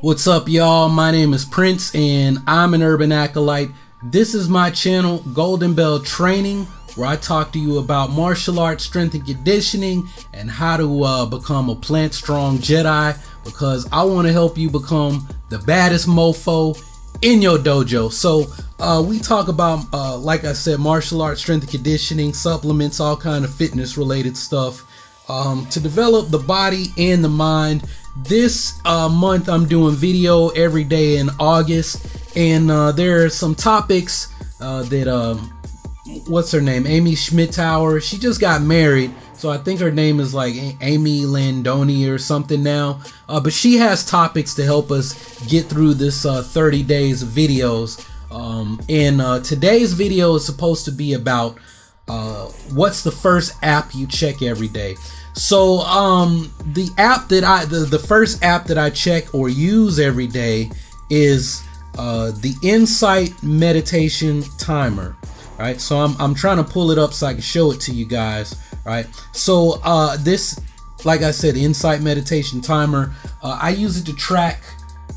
What's up, y'all? My name is Prince and I'm an urban acolyte. This is my channel, Golden Bell Training, where I talk to you about martial arts, strength and conditioning, and how to become a plant strong Jedi, because I want to help you become the baddest mofo in your dojo. So we talk about, like I said, martial arts, strength and conditioning, supplements, all kind of fitness related stuff to develop the body and the mind. This month I'm doing video every day in August, and there are some topics that what's her name, Amy Schmittauer, she just got married, so I think her name is like Amy Landoni or something now, but she has topics to help us get through this 30 days of videos, and today's video is supposed to be about what's the first app you check every day. So the app that the first app that I check or use every day is the Insight meditation timer. Right, so I'm trying to pull it up so I can show it to you guys. Right, so this, like I said, Insight meditation timer, I use it to track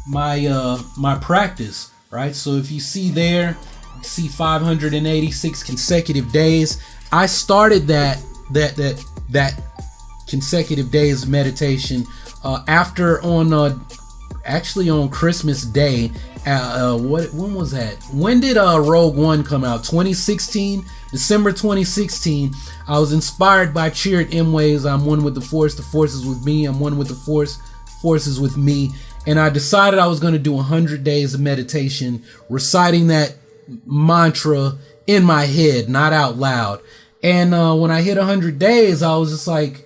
my my practice. Right, so if you see there, you see 586 consecutive days. I started that consecutive days of meditation after actually on Christmas Day. When was that? When did Rogue One come out? 2016, December 2016. I was inspired by Chirrut Imwe's I'm one with the Force is with me, I'm one with the Force is with me, and I decided I was going to do 100 days of meditation, reciting that mantra in my head, not out loud. And when I hit 100 days, I was just like,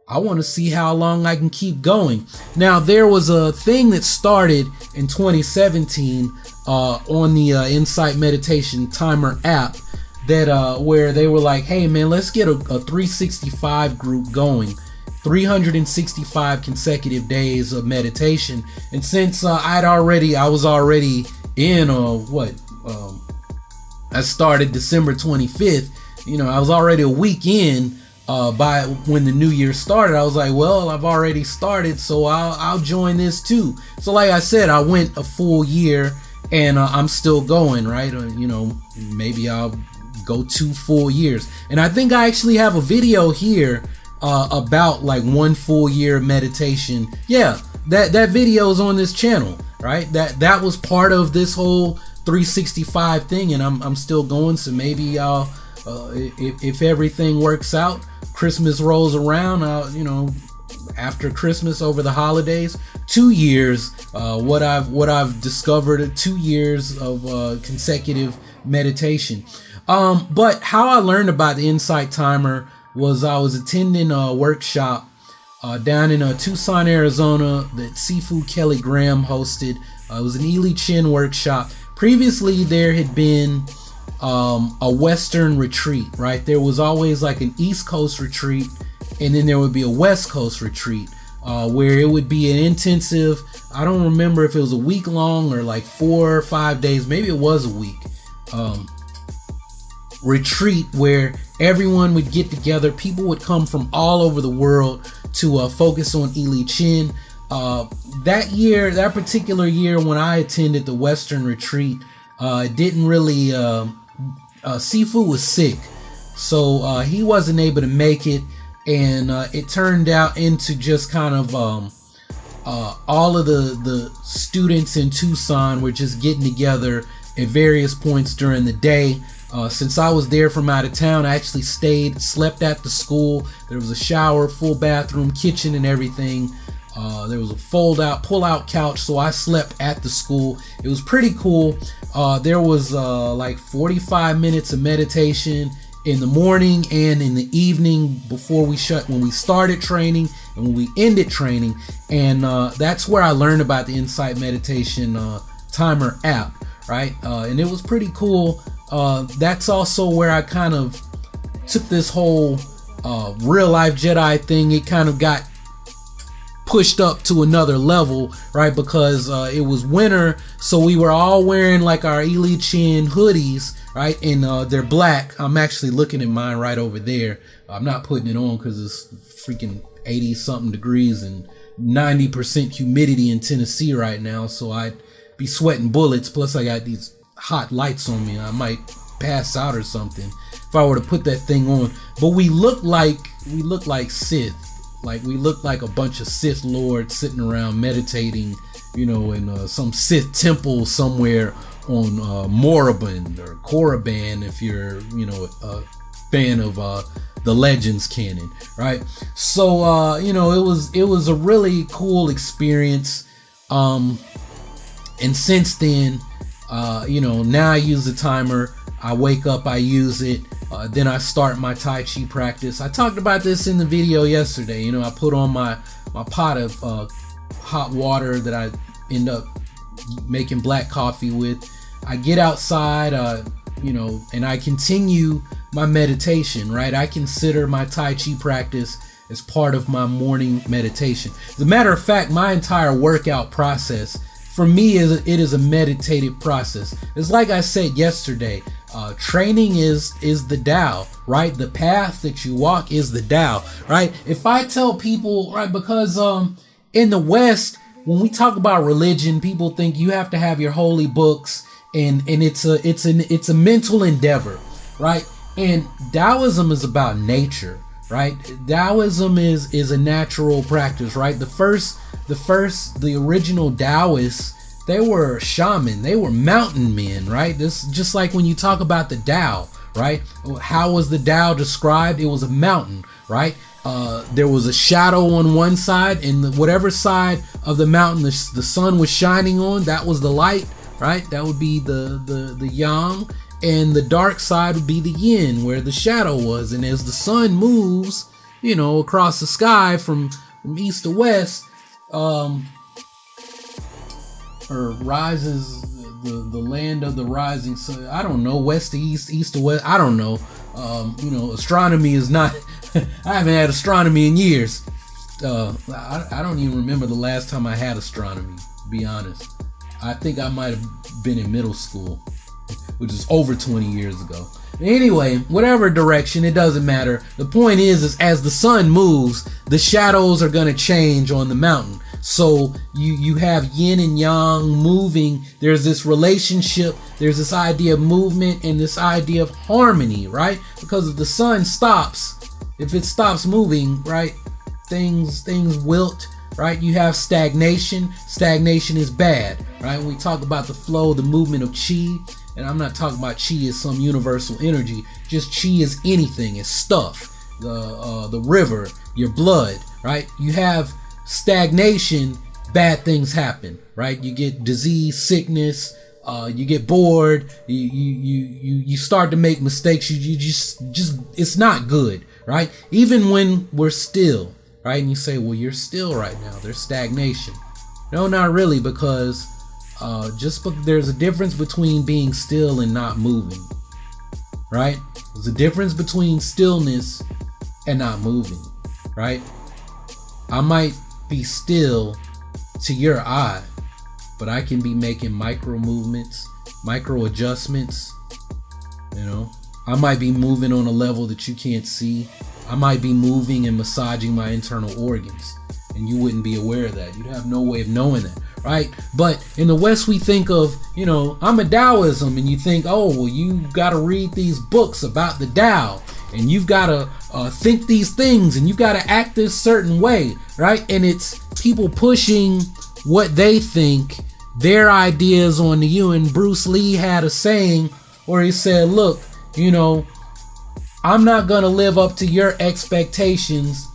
I want to see how long I can keep going. Now, there was a thing that started in 2017 on the Insight Meditation Timer app that where they were like, hey man, let's get a 365 group going, 365 consecutive days of meditation. And since I was already in I started December 25th, you know, I was already a week in. By when the new year started, I was like, well, I've already started, so I'll join this too. So like I said, I went a full year and I'm still going, right? You know, maybe I'll go 2 full years. And I think I actually have a video here about like 1 full year of meditation. Yeah, that video is on this channel, right? That was part of this whole 365 thing, and I'm still going. So maybe I'll if everything works out, Christmas rolls around, you know, after Christmas, over the holidays, 2 years, what I've discovered, 2 years of consecutive meditation. But how I learned about the Insight Timer was I was attending a workshop down in Tucson, Arizona, that Sifu Kelly Graham hosted. It was an Ely Chin workshop. Previously, there had been a Western retreat, right? There was always like an East Coast retreat, and then there would be a West Coast retreat where it would be an intensive, I don't remember if it was a week long or like 4 or 5 days, maybe it was a week, retreat where everyone would get together. People would come from all over the world to focus on Ely Chin. That particular year when I attended the Western retreat, it didn't really Sifu was sick, so he wasn't able to make it, and it turned out into just kind of all of the students in Tucson were just getting together at various points during the day. Since I was there from out of town, I actually slept at the school. There was a shower, full bathroom, kitchen, and everything. There was a pull-out couch, so I slept at the school. It was pretty cool. There was like 45 minutes of meditation in the morning and in the evening when we started training and when we ended training. And that's where I learned about the Insight Meditation Timer app, right? And it was pretty cool. That's also where I kind of took this whole real life Jedi thing. It kind of got pushed up to another level, right? Because it was winter, so we were all wearing like our Ely Chin hoodies, right? And they're black. I'm actually looking at mine right over there. I'm not putting it on because it's freaking 80 something degrees and 90% humidity in Tennessee right now, so I'd be sweating bullets. Plus I got these hot lights on me. I might pass out or something if I were to put that thing on. But we look like Sith. Like we look like a bunch of Sith lords sitting around meditating, you know, in some Sith temple somewhere on Moraband or Korriban, if you're, you know, a fan of the Legends canon, right? So you know, it was a really cool experience. And since then, you know, now I use the timer. I wake up, I use it, then I start my Tai Chi practice. I talked about this in the video yesterday. You know, I put on my pot of hot water that I end up making black coffee with. I get outside, you know, and I continue my meditation, right? I consider my Tai Chi practice as part of my morning meditation. As a matter of fact, my entire workout process for me it is a meditative process. It's like I said yesterday, training is the Tao, right? The path that you walk is the Tao, right? If I tell people, right, because in the West, when we talk about religion, people think you have to have your holy books, and it's a mental endeavor, right? And Taoism is about nature, right? Taoism is a natural practice, right? The original Taoists, they were shaman, they were mountain men, right? This just like when you talk about the Tao, right? How was the Tao described? It was a mountain, right? There was a shadow on one side, and whatever side of the mountain the sun was shining on, that was the light, right? That would be the yang, and the dark side would be the yin, where the shadow was. And as the sun moves, you know, across the sky from east to west, or rises, the land of the rising sun, I don't know, west to east, east to west, I don't know. You know, astronomy is not I haven't had astronomy in years. I don't even remember the last time I had astronomy, to be honest. I think I might have been in middle school, which is over 20 years ago. Anyway, whatever direction, it doesn't matter. The point is as the sun moves, the shadows are going to change on the mountain. So you have yin and yang moving. There's this relationship, there's this idea of movement and this idea of harmony, right? Because if the sun stops, if it stops moving, right, things wilt, right? You have stagnation. Stagnation is bad, right? When we talk about the flow, the movement of chi, and I'm not talking about chi as some universal energy, just chi is anything, it's stuff, the river, your blood, right? You have stagnation, bad things happen, right? You get disease, sickness, you get bored, you start to make mistakes, you just it's not good, right? Even when we're still, right? And you say, well, you're still right now, there's stagnation. No, not really, because there's a difference between being still and not moving, right? There's a difference between stillness and not moving, right? I might be still to your eye, but I can be making micro movements, micro adjustments, you know? I might be moving on a level that you can't see. I might be moving and massaging my internal organs, and you wouldn't be aware of that. You'd have no way of knowing that, right? But in the West, we think of, you know, I'm a Taoism, and you think, oh, well, you got to read these books about the Tao, and you've got to think these things, and you've got to act this certain way, right? And it's people pushing what they think, their ideas onto you. And Bruce Lee had a saying where he said, look, you know, I'm not going to live up to your expectations,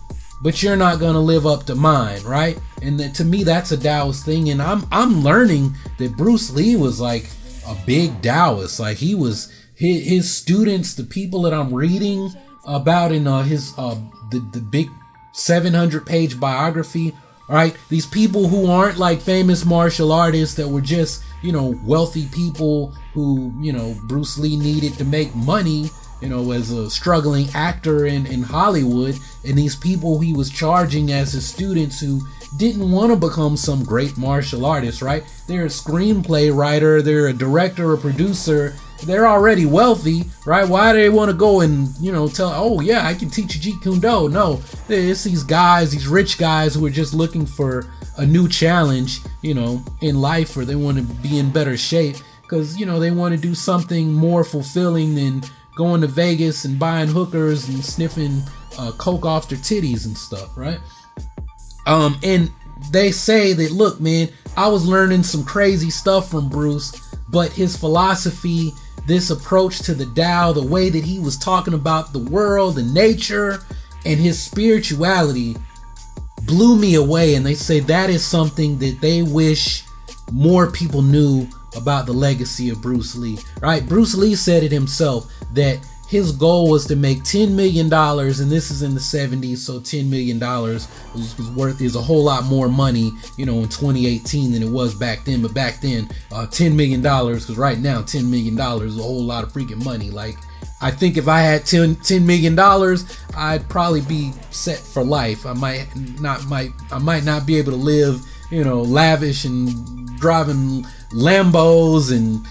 but you're not going to live up to mine, right? And to me, that's a Taoist thing. And I'm learning that Bruce Lee was like a big Taoist. Like he was, his students, the people that I'm reading about in his the big 700-page biography, right? These people who aren't like famous martial artists that were just, you know, wealthy people who, you know, Bruce Lee needed to make money, you know, as a struggling actor in Hollywood. And these people he was charging as his students who didn't want to become some great martial artist, right? They're a screenplay writer, they're a director, a producer, they're already wealthy, right? Why do they want to go and, tell, oh yeah, I can teach you Jeet Kune Do? No, it's these guys, these rich guys who are just looking for a new challenge, in life, or they want to be in better shape because, they want to do something more fulfilling than going to Vegas and buying hookers and sniffing coke off their titties and stuff, right? And they say that, look, man, I was learning some crazy stuff from Bruce, but his philosophy, this approach to the Tao, the way that he was talking about the world and nature and his spirituality blew me away. And they say that is something that they wish more people knew about the legacy of Bruce Lee, right? Bruce Lee said it himself that his goal was to make $10 million, and this is in the 70s, so $10 million is a whole lot more money, in 2018 than it was back then. But back then, $10 million, because right now $10 million is a whole lot of freaking money. Like, I think if I had $10 million, I'd probably be set for life. I might not be able to live, lavish and driving Lambos and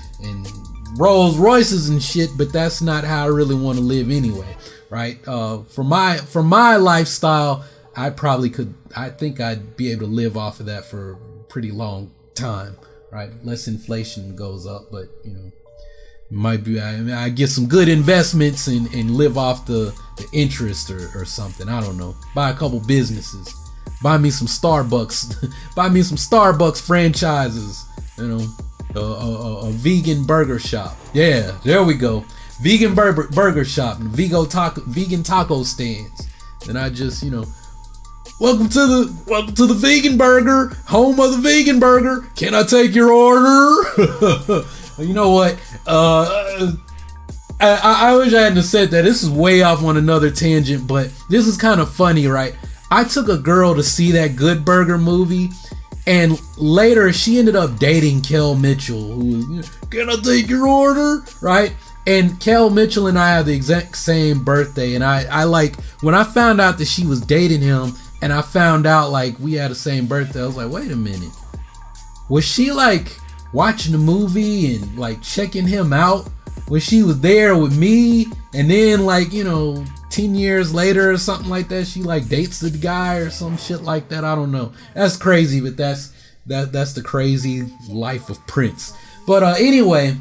Rolls Royces and shit, but that's not how I really want to live anyway, right? For my lifestyle, I think I'd be able to live off of that for a pretty long time, right? Less inflation goes up, but might be, I get some good investments and live off the interest or something. I don't know. Buy a couple businesses, buy me some Starbucks, buy me some Starbucks franchises, a vegan burger shop. Yeah, there we go. Vegan burger shop and vegan taco stands. And I just, welcome to the vegan burger, home of the vegan burger. Can I take your order? You know what? I wish I hadn't said that. This is way off on another tangent, but this is kind of funny, right? I took a girl to see that Good Burger movie, and later she ended up dating Kel Mitchell, who was, can I take your order? Right? And Kel Mitchell and I have the exact same birthday, and I like, when I found out that she was dating him, and I found out like we had the same birthday, I was like, wait a minute. Was she like watching the movie and like checking him out when she was there with me, and then like 10 years later or something like that, she like dates the guy or some shit like that? I don't know. That's crazy, but that's the crazy life of Prince. But anyway,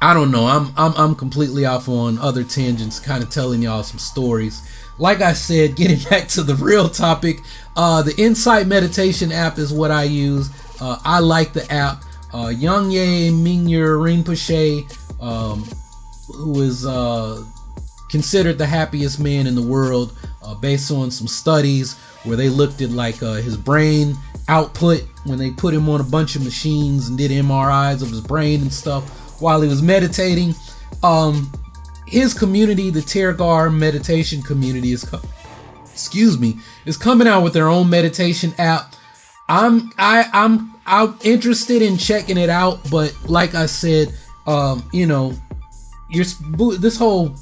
I don't know. I'm completely off on other tangents, kind of telling y'all some stories. Like I said, getting back to the real topic, the Insight Meditation app is what I use. I like the app. Youngye Mingyur Rinpoche, who is considered the happiest man in the world, based on some studies where they looked at like his brain output when they put him on a bunch of machines and did MRIs of his brain and stuff while he was meditating. His community, the Tirgar meditation community, is coming out with their own meditation app. I'm interested in checking it out, but like I said, this whole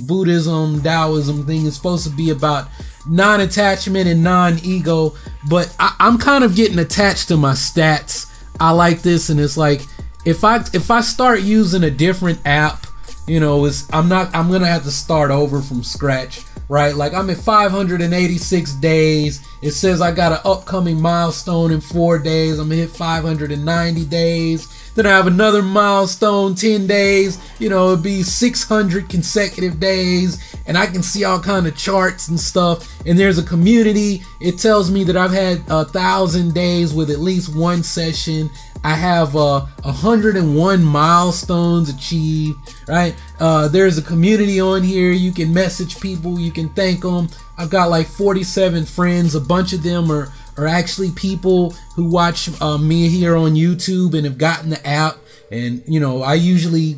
Buddhism, Taoism thing is supposed to be about non-attachment and non-ego, but I'm kind of getting attached to my stats. I like this, and it's like if I start using a different app, I'm gonna have to start over from scratch, right? Like I'm at 586 days. It says I got an upcoming milestone in 4 days. I'm gonna hit 590 days. Then I have another milestone, 10 days. It'd be 600 consecutive days, and I can see all kind of charts and stuff. And there's a community. It tells me that I've had 1,000 days with at least one session. I have 101 milestones achieved, right? There's a community on here. You can message people. You can thank them. I've got like 47 friends. A bunch of them are actually people who watch me here on YouTube and have gotten the app. And, I usually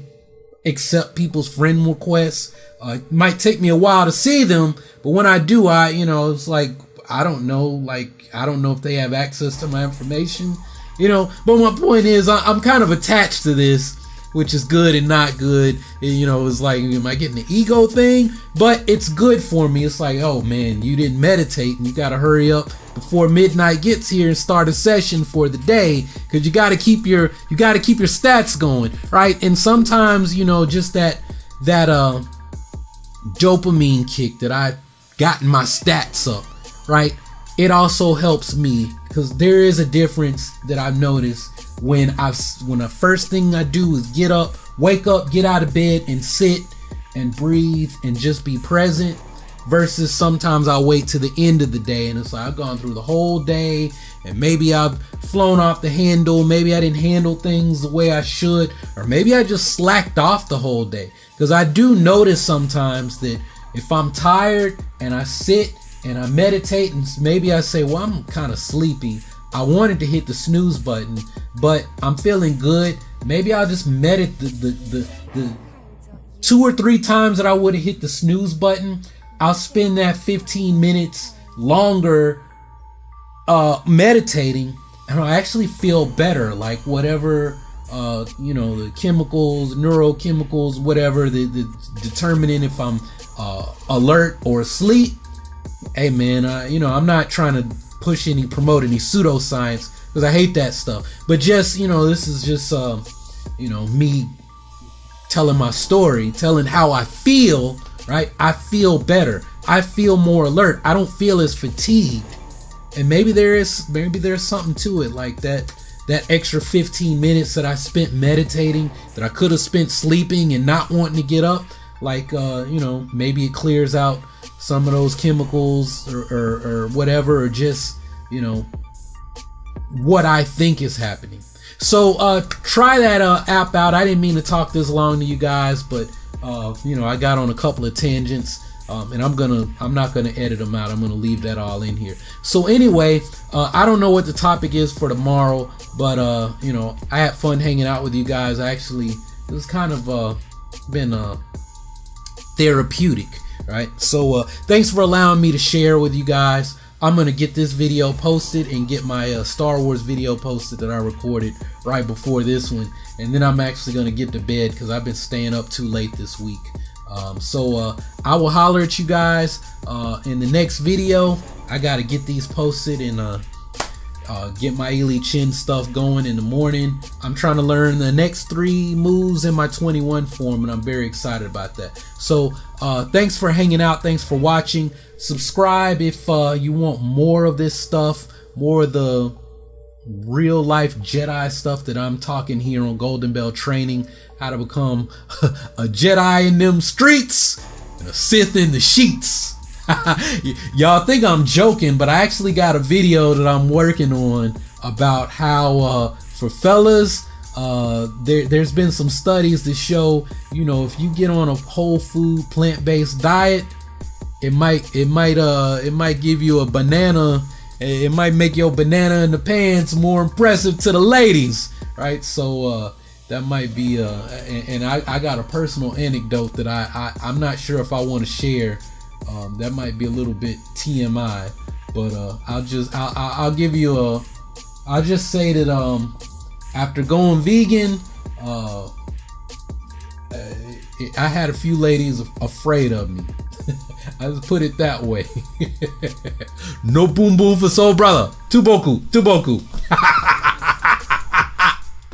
accept people's friend requests. It might take me a while to see them, but when I do, it's like, I don't know if they have access to my information, but my point is I'm kind of attached to this. which is good and not good. You know, it's like, am I getting the ego thing? But it's good for me. It's like, oh man, you didn't meditate and you got to hurry up before midnight gets here and start a session for the day, because you got to keep your stats going, right? And sometimes, you know, just that dopamine kick that I gotten my stats up, right? It also helps me, because there is a difference that I've noticed when the first thing I do is get up, wake up, get out of bed and sit and breathe and just be present, versus sometimes I'll wait to the end of the day and it's like I've gone through the whole day and maybe I've flown off the handle, maybe I didn't handle things the way I should, or maybe I just slacked off the whole day. Because I do notice sometimes that if I'm tired and I sit and I meditate and maybe I say, well, I'm kind of sleepy, I wanted to hit the snooze button, but I'm feeling good, maybe I'll just meditate the 2 or 3 times that I would have hit the snooze button. I'll spend that 15 minutes longer meditating, and I'll actually feel better. Like whatever, you know, the chemicals, neurochemicals, whatever, the determining if I'm alert or asleep. Hey man, you know, I'm not trying to promote any pseudoscience, because I hate that stuff. But just, you know, this is just, you know, me telling my story, telling how I feel, right? I feel better. I feel more alert. I don't feel as fatigued. And maybe there's something to it, like that extra 15 minutes that I spent meditating that I could have spent sleeping and not wanting to get up. Like, you know, maybe it clears out some of those chemicals or whatever, or just, you know, what I think is happening. So try that app out. I didn't mean to talk this long to you guys, but you know, I got on a couple of tangents, and I'm not gonna edit them out. I'm gonna leave that all in here. So anyway, I don't know what the topic is for tomorrow, but you know, I had fun hanging out with you guys. It was kind of been therapeutic, right? So thanks for allowing me to share with you guys. I'm gonna get this video posted and get my Star Wars video posted that I recorded right before this one, and then I'm actually gonna get to bed because I've been staying up too late this week. So I will holler at you guys in the next video. I gotta get these posted and get my Elite Chin stuff going in the morning. I'm trying to learn the next 3 moves in my 21 form, and I'm very excited about that. So thanks for hanging out. Thanks for watching. Subscribe if you want more of this stuff, more of the real life Jedi stuff that I'm talking here on Golden Bell Training, how to become a Jedi in them streets and a Sith in the sheets. Y'all think I'm joking, but I actually got a video that I'm working on about how for fellas, there's been some studies that show, you know, if you get on a whole food plant-based diet, it might give you a banana. It might make your banana in the pants more impressive to the ladies, right? So that might be and I got a personal anecdote that I'm not sure if I want to share. That might be a little bit TMI, but I'll give you I'll just say that after going vegan, I had a few ladies afraid of me. I just put it that way. No boom boom for soul brother. Tuboku.